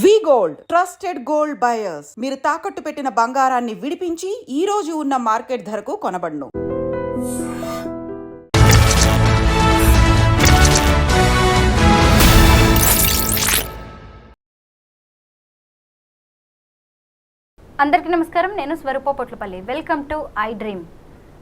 వి gold trusted gold buyers. మీరు తాకట్టు పెట్టిన బంగారాన్ని విడిపించి ఈ రోజు ఉన్న మార్కెట్ ధరకు కొనబడును. అందరికీ నమస్కారం. నేను Swarupa Potlapalli. Welcome to iDream.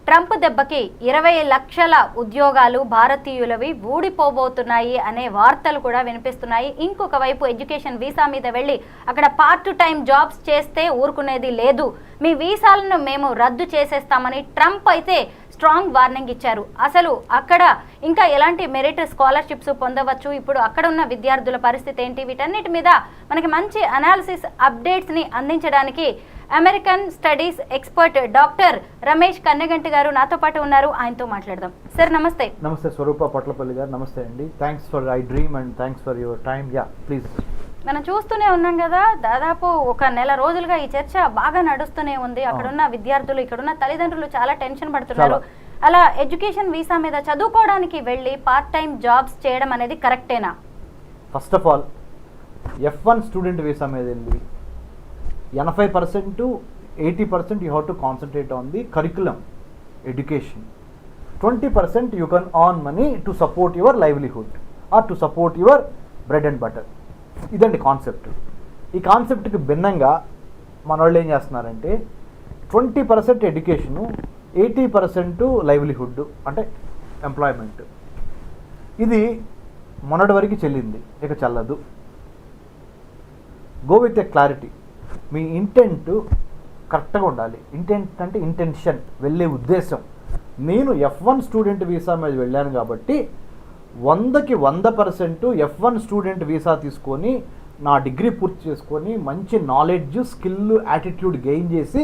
Trump దెబ్బకి 20 లక్షల ఉద్యోగాలు భారతీయులవి ఊడిపోబోతున్నాయి అనే వార్తలు కూడా వినిపిస్తున్నాయి. ఇంకొక వైపు ఎడ్యుకేషన్ వీసా మీద వెళ్ళి అక్కడ పార్ట్ టైం జాబ్స్ చేస్తే ఊరుకునేది లేదు, మీ వీసాలను మేము రద్దు చేసేస్తామని ట్రంప్ అయితే స్ట్రాంగ్ వార్నింగ్ ఇచ్చారు. అసలు అక్కడ ఇంకా ఎలాంటి మెరిట్ స్కాలర్షిప్స్ పొందవచ్చు, ఇప్పుడు అక్కడ ఉన్న విద్యార్థుల పరిస్థితి ఏంటి, వీటన్నిటి మీద మనకి మంచి అనాలిసిస్ అప్డేట్స్ని అందించడానికి American studies expert doctor Ramesh Kanneganti గారు నాతో పాటు ఉన్నారు. ఆయనతో మాట్లాడదాం. సార్ నమస్తే. నమస్తే స్వరూప పొట్లపల్లి గారు. నమస్తే అండి. Thanks for I dream and thanks for your time. Yeah please. మనం చూస్తూనే ఉన్నాం కదా, దాదాపు ఒక నెల రోజులుగా ఈ చర్చ బాగా నడుస్తూనే ఉంది. అక్కడున్న విద్యార్థులు, ఇక్కడున్న తల్లిదండ్రులు చాలా టెన్షన్ పడుతున్నారు. అలా ఎడ్యుకేషన్ వీసా మీద చదువుకోవడానికి వెళ్ళి పార్ట్ టైం జాబ్స్ చేయడం అనేది కరెక్టేనా? First of all F1 student visa మీద వెళ్ళి 80% to 80% you have to concentrate on the curriculum, education. 20% you can earn money to support your livelihood or to support your bread and butter. ఇదండి concept. ఈ కాన్సెప్ట్కి భిన్నంగా మన వాళ్ళు ఏం చేస్తున్నారంటే 20% education, 80% livelihood అంటే ఎంప్లాయ్మెంట్. ఇది మొన్నటి వరకు చెల్లింది, ఇక చెల్లదు. Go with a clarity. Me intent కరెక్ట్గా ఉండాలి. ఇంటెంట్ అంటే ఇంటెన్షన్, వెళ్ళే ఉద్దేశం. నేను F1 స్టూడెంట్ వీసా మీద వెళ్ళాను కాబట్టి 100కి 100% F1 స్టూడెంట్ వీసా తీసుకొని నా డిగ్రీ పూర్తి చేసుకొని మంచి నాలెడ్జ్, స్కిల్, యాటిట్యూడ్ గెయిన్ చేస్తే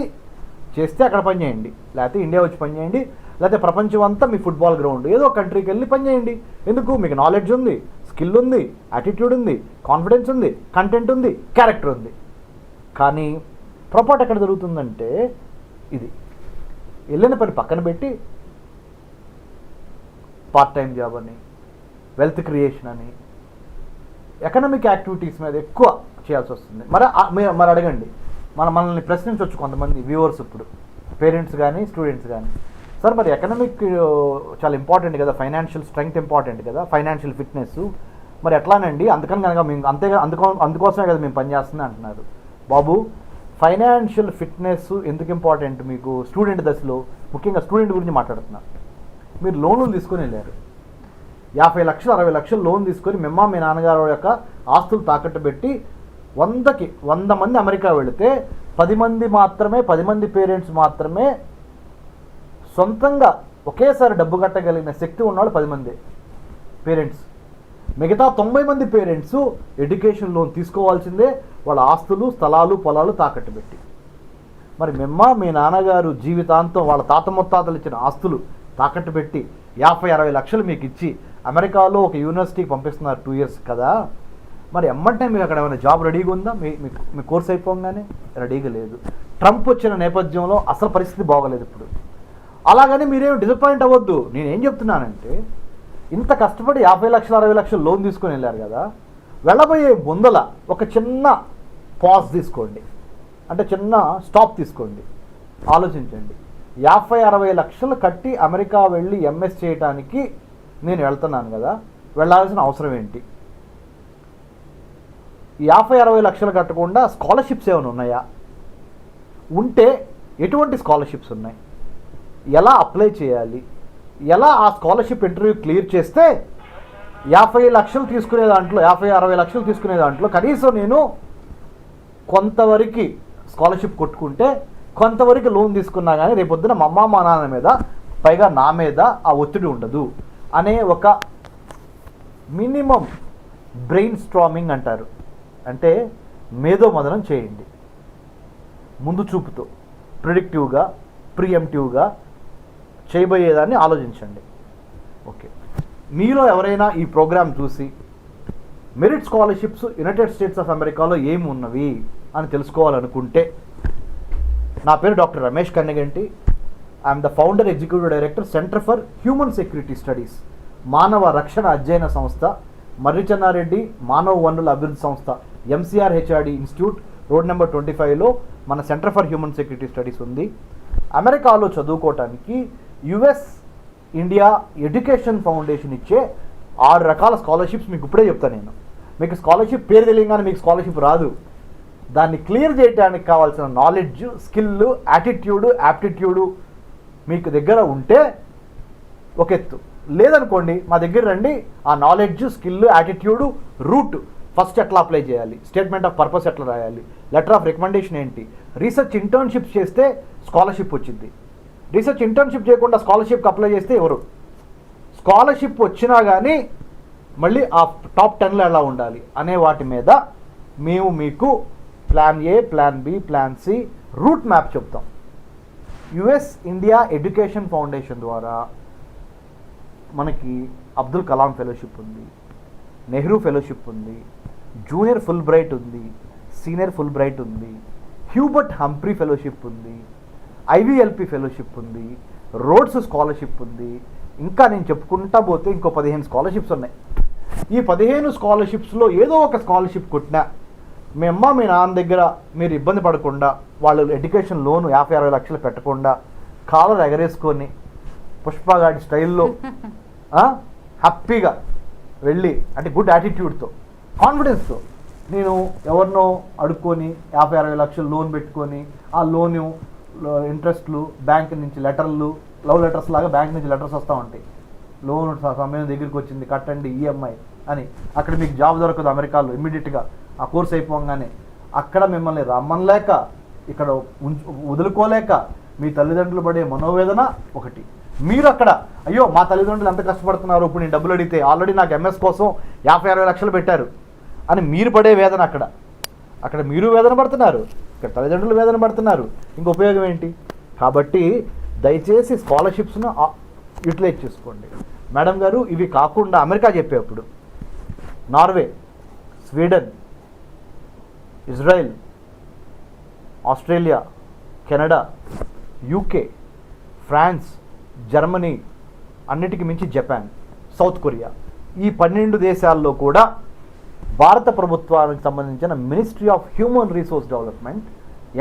అక్కడ పని చేయండి. లేకపోతే ఇండియా వచ్చి పని చేయండి, లేకపోతే ప్రపంచం అంతా మీ ఫుట్బాల్ గ్రౌండ్ ఏదో కంట్రీకి వెళ్ళి పని చేయండి. ఎందుకు? మీకు నాలెడ్జ్ ఉంది, స్కిల్ ఉంది, యాటిట్యూడ్ ఉంది, కాన్ఫిడెన్స్ ఉంది, కంటెంట్ ఉంది, క్యారెక్టర్ ఉంది. కానీ పొరపాటు ఎక్కడ జరుగుతుందంటే ఇది వెళ్ళిన పని పక్కన పెట్టి పార్ట్ టైం జాబ్ అని, వెల్త్ క్రియేషన్ అని, ఎకనామిక్ యాక్టివిటీస్ మీద ఎక్కువ చేయాల్సి వస్తుంది. మరి అడగండి, మనల్ని ప్రశ్నించవచ్చు కొంతమంది వ్యూవర్స్, ఇప్పుడు పేరెంట్స్ కానీ స్టూడెంట్స్ కానీ. సార్ మరి ఎకనామిక్ చాలా ఇంపార్టెంట్ కదా, ఫైనాన్షియల్ స్ట్రెంగ్త్ ఇంపార్టెంట్ కదా, ఫైనాన్షియల్ ఫిట్నెస్, మరి ఎట్లానండి? అందుకని కనుక మేము అందుకోసమే కదా మేము పనిచేస్తుంది అంటున్నారు. బాబు, ఫైనాన్షియల్ ఫిట్నెస్ ఎందుకు ఇంపార్టెంట్ మీకు? స్టూడెంట్ దశలో, ముఖ్యంగా స్టూడెంట్ గురించి మాట్లాడుతున్నారు. మీరు లోన్లు తీసుకొని వెళ్ళారు, 50 లక్షలు 60 లక్షలు లోన్ తీసుకొని మీ నాన్నగారు యొక్క ఆస్తులు తాకట్టు పెట్టి 100కి 100 మంది అమెరికా వెళితే 10 మంది పేరెంట్స్ మాత్రమే సొంతంగా ఒకేసారి డబ్బు కట్టగలిగిన శక్తి ఉన్నవాళ్ళు 10 మంది పేరెంట్స్. మిగతా 90 మంది పేరెంట్స్ ఎడ్యుకేషన్ లోన్ తీసుకోవాల్సిందే, వాళ్ళ ఆస్తులు, స్థలాలు, పొలాలు తాకట్టు పెట్టి. మరి మీ నాన్నగారు జీవితాంతం వాళ్ళ తాత ముత్తాతలు ఇచ్చిన ఆస్తులు తాకట్టు పెట్టి 50-60 లక్షలు మీకు ఇచ్చి అమెరికాలో ఒక యూనివర్సిటీకి పంపిస్తున్నారు 2 years కదా. మరి ఎమ్మంటే మీకు అక్కడ ఏమైనా జాబ్ రెడీగా ఉందా? మీ కోర్స్ అయిపోగానే రెడీగా లేదు. ట్రంప్ వచ్చిన నేపథ్యంలో అసలు పరిస్థితి బాగోలేదు ఇప్పుడు. అలాగని మీరేం డిసప్పాయింట్ అవ్వద్దు. నేనేం చెప్తున్నానంటే, ఇంత కష్టపడి 50 లక్షలు 60 లక్షలు లోన్ తీసుకొని వెళ్ళారు కదా, వెళ్ళబోయే ముందల ఒక చిన్న పాజ్ తీసుకోండి, అంటే చిన్న స్టాప్ తీసుకోండి, ఆలోచించండి. 50-60 లక్షలు కట్టి అమెరికా వెళ్ళి MS చేయడానికి నేను వెళ్తున్నాను కదా, వెళ్ళాల్సిన అవసరం ఏంటి? 50-60 లక్షలు కట్టకుండా స్కాలర్షిప్స్ ఏమైనా ఉన్నాయా? ఉంటే ఎటువంటి స్కాలర్షిప్స్ ఉన్నాయి? ఎలా అప్లై చేయాలి? ఎలా ఆ స్కాలర్షిప్ ఇంటర్వ్యూ క్లియర్ చేస్తే 50 లక్షలు తీసుకునే దాంట్లో, 50-60 లక్షలు తీసుకునే దాంట్లో కనీసం నేను కొంతవరకు స్కాలర్షిప్ కొట్టుకుంటే, కొంతవరకు లోన్ తీసుకున్నా కానీ రేపొద్దున మా అమ్మ మా నాన్న మీద, పైగా నా మీద ఆ ఒత్తిడి ఉండదు అనే ఒక మినిమం బ్రెయిన్ స్ట్రామింగ్ అంటారు, అంటే మేధో మదనం చేయండి. ముందు చూపుతో, ప్రిడిక్టివ్గా, ప్రియంప్టివ్గా చేయబోయేదాన్ని ఆలోచించండి. ఓకే, మీలో ఎవరైనా ఈ ప్రోగ్రామ్ చూసి merit scholarships United states of అమెరికాలో ఏమి ఉన్నవి అని తెలుసుకోవాలనుకుంటే, నా పేరు doctor Ramesh Kanneganti. I'm the founder, executive director, centre for human security studies, మానవ రక్షణ అధ్యయన సంస్థ, మర్రి చెన్నారెడ్డి మానవ వనరుల అభివృద్ధి సంస్థ MCR HRD institute road number 25లో మన centre for human security studies ఉంది. అమెరికాలో చదువుకోవటానికి యుఎస్ ఇండియా ఎడ్యుకేషన్ ఫౌండేషన్ ఇచ్చే 6 రకాల స్కాలర్షిప్స్ మీకు ఇప్పుడే చెప్తాను నేను. మీకు స్కాలర్షిప్ పేరు తెలియగానే మీకు స్కాలర్షిప్ రాదు. దాన్ని క్లియర్ చేయడానికి కావాల్సిన నాలెడ్జ్, స్కిల్, యాటిట్యూడ్, యాప్టిట్యూడ్ మీకు దగ్గర ఉంటే ఒక ఎత్తు. లేదనుకోండి, మా దగ్గర రండి, ఆ knowledge, skill, attitude, route first ఎట్లా అప్లై చేయాలి, స్టేట్మెంట్ ఆఫ్ పర్పస్ ఎట్లా రాయాలి, లెటర్ ఆఫ్ రికమెండేషన్ ఏంటి, రీసెర్చ్ ఇంటర్న్షిప్స్ చేస్తే స్కాలర్షిప్ వచ్చింది, రీసెర్చ్ ఇంటర్న్షిప్ చేయకుండా స్కాలర్షిప్కి అప్లై చేస్తే ఎవరు, స్కాలర్షిప్ వచ్చినా కానీ మళ్ళీ ఆ టాప్ 10లో ఎలా ఉండాలి అనే వాటి మీద మేము మీకు plan A, plan B, plan C, route map చెప్తాం. యుఎస్ ఇండియా ఎడ్యుకేషన్ ఫౌండేషన్ ద్వారా మనకి అబ్దుల్ కలాం ఫెలోషిప్ ఉంది, నెహ్రూ ఫెలోషిప్ ఉంది, జూనియర్ ఫుల్ బ్రైట్ ఉంది, సీనియర్ ఫుల్ బ్రైట్ ఉంది, హ్యూబర్ట్ హంప్రీ ఫెలోషిప్ ఉంది, ఐవీఎల్పి ఫెలోషిప్ ఉంది, రోడ్స్ స్కాలర్షిప్ ఉంది. ఇంకా నేను చెప్పుకుంటా పోతే ఇంకో 15 స్కాలర్షిప్స్ ఉన్నాయి. ఈ 15 స్కాలర్షిప్స్లో ఏదో ఒక స్కాలర్షిప్ కొట్టినా మీ అమ్మ మీ నాన్న దగ్గర మీరు ఇబ్బంది పడకుండా, వాళ్ళు ఎడ్యుకేషన్ లోను 50-60 లక్షలు పెట్టకుండా కాలర్ ఎగరేసుకొని పుష్పగాడి స్టైల్లో హ్యాపీగా వెళ్ళి, అంటే గుడ్ యాటిట్యూడ్తో, కాన్ఫిడెన్స్తో, నేను ఎవరినో అడుక్కొని 50-60 లక్షలు లోన్ పెట్టుకొని ఆ లోను ఇంట్రెస్ట్లు, బ్యాంక్ నుంచి లెటర్లు, లవ్ లెటర్స్ లాగా బ్యాంక్ నుంచి లెటర్స్ వస్తూ ఉంటాయి, లోన్ సమయం దగ్గరికి వచ్చింది కట్టండి ఈఎంఐ అని. అక్కడ మీకు జాబ్ దొరకదు అమెరికాలో ఇమ్మీడియట్గా ఆ కోర్స్ అయిపోగానే. అక్కడ మిమ్మల్ని రమ్మనలేక, ఇక్కడ వదులుకోలేక మీ తల్లిదండ్రులు పడే మనోవేదన ఒకటి. మీరు అక్కడ అయ్యో మా తల్లిదండ్రులు ఎంత కష్టపడుతున్నారు, ఇప్పుడు నేను డబ్బులు అడిగితే ఆల్రెడీ నాకు ఎంఎస్ కోసం 50-60 లక్షలు పెట్టారు అని మీరు పడే వేదన. అక్కడ మీరు వేదన పడుతున్నారు, ఇక్కడ తల్లిదండ్రులు వేదన పడుతున్నారు. ఇంక ఉపయోగం ఏంటి? కాబట్టి దయచేసి స్కాలర్షిప్స్ను యూటిలైజ్ చేసుకోండి. మేడం గారు ఇవి కాకుండా అమెరికా చెప్పేప్పుడు Norway, Sweden, Israel, Australia, Canada, UK, France, Germany, అన్నిటికీ మించి జపాన్, సౌత్ కొరియా, ఈ 12 దేశాల్లో కూడా భారత ప్రభుత్వానికి సంబంధించిన ministry of human resource development,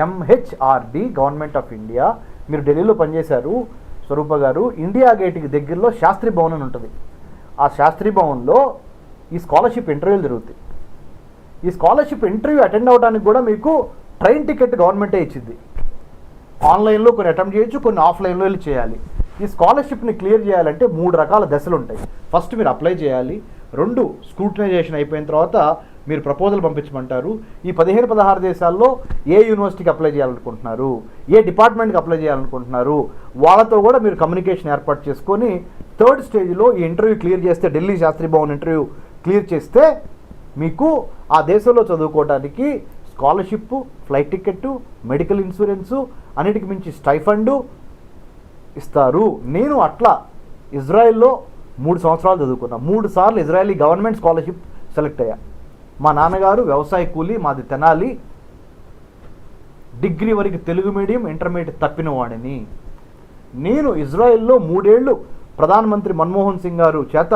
MHRD, government of India. మీరు ఢిల్లీలో పనిచేశారు స్వరూప గారు, ఇండియా గేట్కి దగ్గరలో శాస్త్రి భవన్ అని ఉంటుంది. ఆ శాస్త్రి భవన్లో ఈ స్కాలర్షిప్ ఇంటర్వ్యూలు జరుగుతాయి. ఈ స్కాలర్షిప్ ఇంటర్వ్యూ అటెండ్ అవ్వడానికి కూడా మీకు ట్రైన్ టికెట్ గవర్నమెంటే ఇచ్చింది. ఆన్లైన్లో కొన్ని అటెంప్ట్ చేయొచ్చు, కొన్ని ఆఫ్లైన్లో వెళ్ళి చేయాలి. ఈ స్కాలర్షిప్ని క్లియర్ చేయాలంటే 3 రకాల దశలు ఉంటాయి. ఫస్ట్ మీరు అప్లై చేయాలి, 2 స్క్రూటినైజేషన్ అయిపోయిన తర్వాత మీరు ప్రపోజల్ పంపించమంటారు. ఈ 15-16 దేశాల్లో ఏ యూనివర్సిటీకి అప్లై చేయాలనుకుంటున్నారు, ఏ డిపార్ట్మెంట్కి అప్లై చేయాలనుకుంటున్నారు, వాళ్ళతో కూడా మీరు కమ్యూనికేషన్ ఏర్పాటు చేసుకొని 3rd స్టేజ్లో ఈ ఇంటర్వ్యూ క్లియర్ చేస్తే, ఢిల్లీ శాస్త్రి భవన్ ఇంటర్వ్యూ క్లియర్ చేస్తే మీకు ఆ దేశంలో చదువుకోవడానికి scholarship, flight ticket, medical insurance, అన్నిటికి మించి స్టైఫండు ఇస్తారు. నేను అట్లా ఇజ్రాయెల్లో 3 సంవత్సరాలు చదువుకున్నా. 3 సార్లు ఇజ్రాయలీ గవర్నమెంట్ స్కాలర్షిప్ సెలెక్ట్ అయ్యా. మా నాన్నగారు వ్యవసాయ కూలీ, మాది తెనాలి, డిగ్రీ వరకు తెలుగు మీడియం, ఇంటర్మీడియట్ తప్పిన వాడిని. నేను ఇజ్రాయెల్లో 3 ఏళ్ళు ప్రధానమంత్రి మన్మోహన్ సింగ్ గారు చేత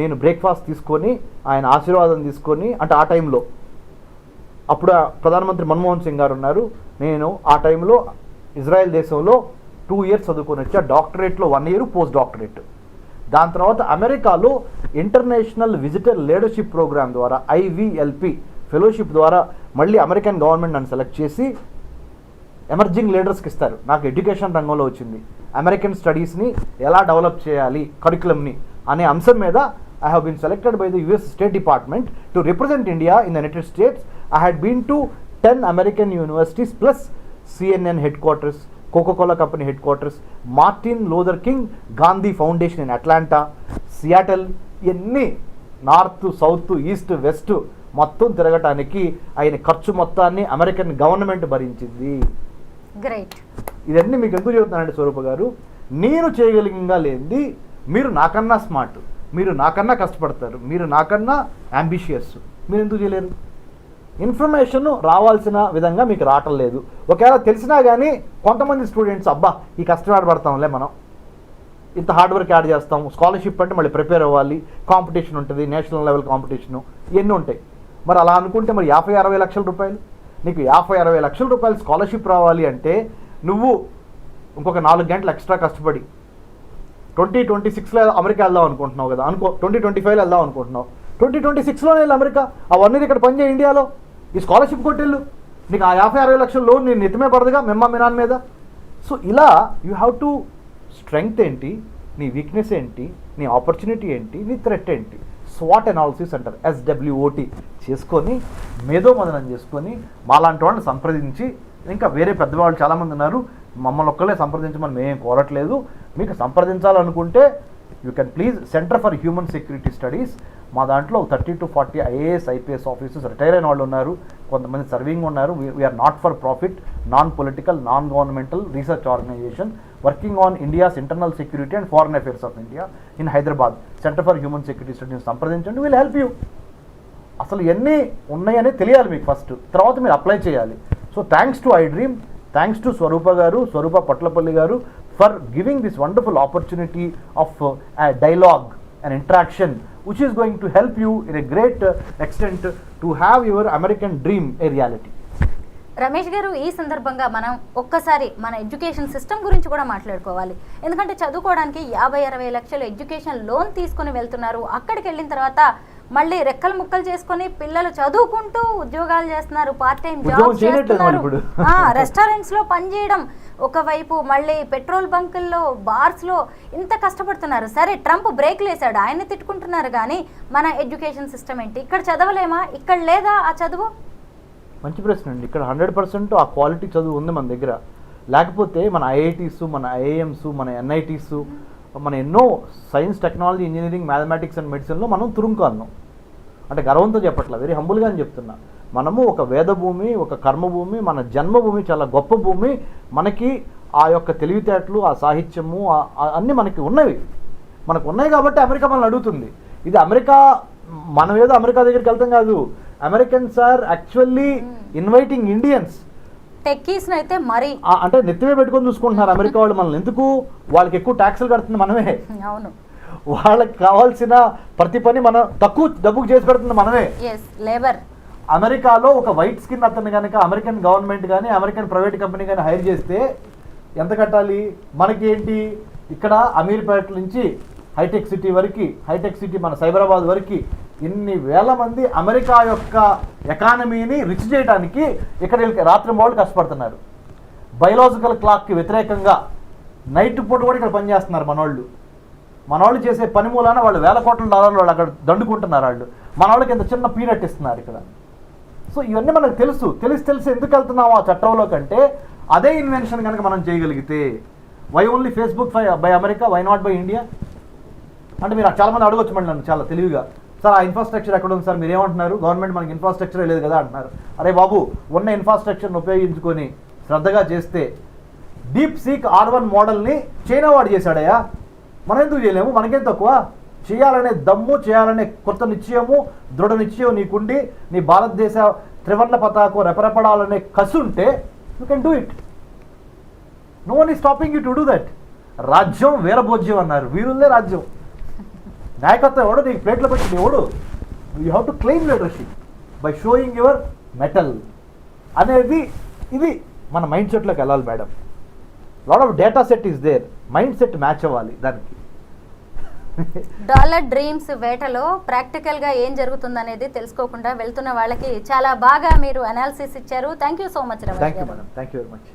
నేను బ్రేక్ఫాస్ట్ తీసుకొని, ఆయన ఆశీర్వాదం తీసుకొని, అంటే ఆ టైంలో అప్పుడు ప్రధానమంత్రి మన్మోహన్ సింగ్ గారు ఉన్నారు. నేను ఆ టైంలో ఇజ్రాయెల్ దేశంలో 2 ఇయర్స్ చదువుకొని వచ్చా. డాక్టరేట్లో 1 ఇయర్, పోస్ట్ డాక్టరేట్. దాని తర్వాత అమెరికాలో ఇంటర్నేషనల్ విజిటర్ లీడర్షిప్ ప్రోగ్రామ్ ద్వారా, ఐవీఎల్పి ఫెలోషిప్ ద్వారా మళ్ళీ అమెరికన్ గవర్నమెంట్ నన్ను సెలెక్ట్ చేసి ఎమర్జింగ్ లీడర్స్కి ఇస్తారు. నాకు ఎడ్యుకేషన్ రంగంలో వచ్చింది, అమెరికన్ స్టడీస్ని ఎలా డెవలప్ చేయాలి, కరికులంని అనే అంశం మీద I have been selected by the US State Department to represent India in the United States. I had been to 10 American universities plus CNN headquarters, Coca-Cola Company headquarters, Martin Luther King Gandhi Foundation in Atlanta, Seattle, ఎన్ని north, south, east, west మొత్తం తిరగటానికి ఆయన ఖర్చు మొత్తాన్ని American government భరించింది. Great. ఇదన్నీ మీకు ఎందుకు చెబుతున్నానండి స్వరూప గారు, నేను చేయగలిగింగా లేనిది మీరు నాకన్నా స్మార్ట్, మీరు నాకన్నా కష్టపడతారు, మీరు నాకన్నా అంబిషియస్, మీరు ఎందుకు చేయలేరు? ఇన్ఫర్మేషన్ రావాల్సిన విధంగా మీకు రావటం లేదు. ఒకవేళ తెలిసినా కానీ కొంతమంది స్టూడెంట్స్ అబ్బా ఈ కష్టపడి పడతాంలే, మనం ఇంత హార్డ్ వర్క్ యాడ్ చేస్తాం, స్కాలర్షిప్ అంటే మళ్ళీ ప్రిపేర్ అవ్వాలి, కాంపిటీషన్ ఉంటుంది, నేషనల్ లెవెల్ కాంపిటీషను, ఇవన్నీ ఉంటాయి. మరి అలా అనుకుంటే మరి 50-60 లక్షల రూపాయలు, నీకు 50-60 లక్షల రూపాయలు స్కాలర్షిప్ రావాలి అంటే నువ్వు ఇంకొక 4 గంటలు ఎక్స్ట్రా కష్టపడి 2026లో అమెరికా వెళ్దాం అనుకుంటున్నావు కదా, అనుకో 2025లో వెళ్దాం అనుకుంటున్నావు, 2026లోనే వెళ్ళి అమెరికా, ఆ 1 year ఇక్కడ పనిచేయి ఇండియాలో, ఈ స్కాలర్షిప్ కొట్టెళ్ళు, నీకు ఆ 50-60 లక్షల లోన్ నేను నెత్తమే పడదుగా మీ నాన్న మీద. సో ఇలా యూ హ్యావ్ టు స్ట్రెంగ్త్ ఏంటి, నీ వీక్నెస్ ఏంటి, నీ ఆపర్చునిటీ ఏంటి, నీ థ్రెట్ ఏంటి, స్వాట్ అనాలిసిస్ అంటారు, SWOT చేసుకొని మేధోమదనం చేసుకొని మాలాంటి వాళ్ళని సంప్రదించి, ఇంకా వేరే పెద్దవాళ్ళు చాలామంది ఉన్నారు, మమ్మల్ని ఒక్కళ్ళే సంప్రదించమని మేమేం కోరట్లేదు, మీకు సంప్రదించాలనుకుంటే you can please centre for human security studies, మా దాంట్లో 30 to 40 IAS IPS officers retire అయిన వాళ్ళు ఉన్నారు, కొంతమంది సర్వింగ్ ఉన్నారు. We are not for profit, non political, non governmental research organisation working on India's internal security and foreign affairs of India in Hyderabad. Centre for human security studies సంప్రదించండి, will help you. అసలు ఎన్ని ఉన్నాయని తెలియాలి మీకు ఫస్ట్, తర్వాత మీరు apply చేయాలి. So thanks to iDream, thanks to Swarupa గారు, స్వరూప పొట్లపల్లి గారు, for giving this wonderful opportunity of dialogue and interaction which is going to help you in a great extent to have your American dream a reality. Ramesh గారు, ఈ సందర్భంగా మనం ఒక్కసారి మన education system గురించి కూడా మాట్లాడుకోవాలి. ఎందుకంటే చదువుకోవడానికి 50-60 లక్షలు ఎడ్యుకేషన్ లోన్ తీసుకొని వెళ్తున్నారు. అక్కడికి వెళ్ళిన తర్వాత మళ్ళీ రెక్కలు ముక్కలు చేసుకొని పిల్లలు చదువుకుంటూ ఉద్యోగాలు చేస్తున్నారు, పార్ట్ టైం జాబ్స్ చేస్తున్నారు, రెస్టారెంట్స్ లో పనిచేయడం, ఒకవైపు మళ్ళీ పెట్రోల్ బంకుల్లో, బార్స్లో ఇంత కష్టపడుతున్నారు. సరే, ట్రంప్ బ్రేక్లు వేసాడు, ఆయన్ని తిట్టుకుంటున్నారు, కానీ మన ఎడ్యుకేషన్ సిస్టమ్ ఏంటి? ఇక్కడ చదవలేమా? ఇక్కడ లేదా ఆ చదువు? మంచి ప్రశ్న అండి. ఇక్కడ 100% ఆ క్వాలిటీ చదువు ఉంది మన దగ్గర. లేకపోతే మన IITs, మన IIMs, మన NITs, మన ఎన్నో science, technology, engineering, mathematics and మెడిసిన్లో మనం తురుంకాన్నాం. అంటే గర్వంతో చెప్పట్లా, వెరీ హంబుల్గా అని చెప్తున్నా. మనము ఒక వేదభూమి, ఒక కర్మభూమి, మన జన్మభూమి చాలా గొప్ప భూమి. మనకి ఆ యొక్క తెలివితేటలు, ఆ సాహిత్యము అన్నీ మనకి ఉన్నవి. మనకు ఉన్నాయి కాబట్టి అమెరికా మనల్ని అడుగుతుంది. ఇది అమెరికా, మనం ఏదో అమెరికా దగ్గరికి వెళ్తాం కాదు. Americans are actually inviting Indians. టెక్కీస్ని అయితే మరి అంటే నెత్తిమే పెట్టుకొని చూసుకుంటున్నారు అమెరికా వాళ్ళు మనల్ని. ఎందుకు? వాళ్ళకి ఎక్కువ ట్యాక్సులు కడుతుంది మనమే. అవును, వాళ్ళకి కావాల్సిన ప్రతి పని మనం తక్కువ డబ్బుకు చేసి పెడుతుంది మనమే. లేబర్. అమెరికాలో ఒక వైట్ స్కిన్ అతను కనుక అమెరికన్ గవర్నమెంట్ కానీ అమెరికన్ ప్రైవేట్ కంపెనీ కానీ హైర్ చేస్తే ఎంత కట్టాలి? మనకి ఏంటి, ఇక్కడ అమీర్పేట నుంచి హైటెక్ సిటీ వరకు, హైటెక్ సిటీ మన సైబరాబాద్ వరకు ఇన్ని వేల మంది అమెరికా యొక్క ఎకానమీని రిచ్ చేయడానికి ఇక్కడ రాత్రి వాళ్ళు కష్టపడుతున్నారు. బయలాజికల్ క్లాక్కి వ్యతిరేకంగా నైట్ పూట కూడా ఇక్కడ పనిచేస్తున్నారు మనవాళ్ళు చేసే పని మూలాన వాళ్ళు $1,000 కోట్ల వాళ్ళు అక్కడ దండుకుంటున్నారు. మన వాళ్ళకి ఇంత చిన్న పీనట్ ఇస్తున్నారు ఇక్కడ. సో ఇవన్నీ మనకు తెలిసి ఎందుకు వెళ్తున్నాము ఆ చట్టంలో కంటే, అదే ఇన్వెన్షన్ కనుక మనం చేయగలిగితే, why only Facebook by America, why not by India అంటే మీరు చాలామంది అడగొచ్చు మళ్ళీ నన్ను చాలా తెలివిగా, సార్ ఆ ఇన్ఫ్రాస్ట్రక్చర్ ఎక్కడ ఉంది సార్, మీరు ఏమంటున్నారు, గవర్నమెంట్ మనకి ఇన్ఫ్రాస్ట్రక్చర్ లేదు కదా అంటున్నారు. అరే బాబు, ఉన్న ఇన్ఫ్రాస్ట్రక్చర్ని ఉపయోగించుకొని శ్రద్ధగా చేస్తే డీప్ సీక్ R1 మోడల్ని చైనా వాడు చేశాడయ్యా, మనం ఎందుకు చేయలేము? మనకేం తక్కువ? చేయాలనే దమ్ము, చేయాలనే కొత్త నిశ్చయము, దృఢ నిశ్చయం నీకుండి, నీ భారతదేశ త్రివర్ణ పతాకం రెపరెపడాలనే కసి ఉంటే you can do it. No one is stopping you to do that. రాజ్యం వీరభోజ్యం అన్నారు, వీరులే రాజ్యం. నాయకత్వం ఎవడు నీకు ప్లేట్లో పెట్టింది ఎవడు? You have to claim leadership by showing your metal అనేది. ఇది మన మైండ్ సెట్లోకి వెళ్ళాలి madam. Lot of data set is there, mind set match అవ్వాలి దానికి. డాలర్ డ్రీమ్స్ వేటలో ప్రాక్టికల్గా ఏం జరుగుతుందనేది తెలుసుకోకుండా వెళ్తున్న వాళ్ళకి చాలా బాగా మీరు అనాలిసిస్ ఇచ్చారు. Thank you so much Ramesh గారు. Thank you madam, thank you very much.